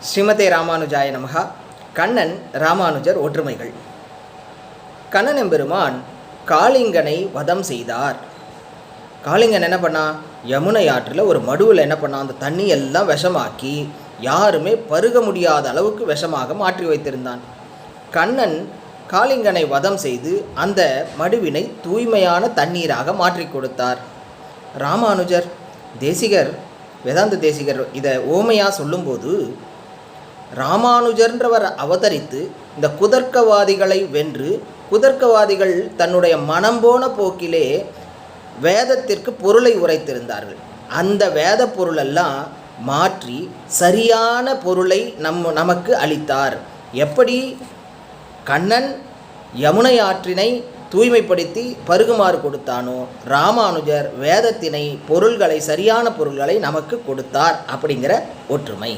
ஸ்ரீமதே ராமானுஜாய நமஹா. கண்ணன் ராமானுஜர் ஒற்றுமைகள். கண்ணன் எம்பெருமான் காளிங்கனை வதம் செய்தார். காளிங்கன் என்ன பண்ணான்? யமுனை ஆற்றில் ஒரு மடுவில் என்ன பண்ணான்? அந்த தண்ணி எல்லாம் விஷமாக்கி யாருமே பருக முடியாத அளவுக்கு விஷமாக மாற்றி வைத்திருந்தான். கண்ணன் காளிங்கனை வதம் செய்து அந்த மடுவினை தூய்மையான தண்ணீராக மாற்றி கொடுத்தார். ராமானுஜர் தேசிகர், வேதாந்த தேசிகர் இதை ஓமையாக சொல்லும்போது, ராமானுஜர்ன்றவர் அவதரித்து இந்த குதர்க்கவாதிகளை வென்று, குதர்க்கவாதிகள் தன்னுடைய மனம் போன போக்கிலே வேதத்திற்கு பொருளை உரைத்திருந்தார்கள். அந்த வேத பொருளெல்லாம் மாற்றி சரியான பொருளை நமக்கு அளித்தார். எப்படி கண்ணன் யமுனை ஆற்றினை தூய்மைப்படுத்தி பருகுமாறு கொடுத்தானோ, ராமானுஜர் வேதத்தினை பொருள்களை, சரியான பொருள்களை நமக்கு கொடுத்தார். அப்படிங்கிற ஒற்றுமை.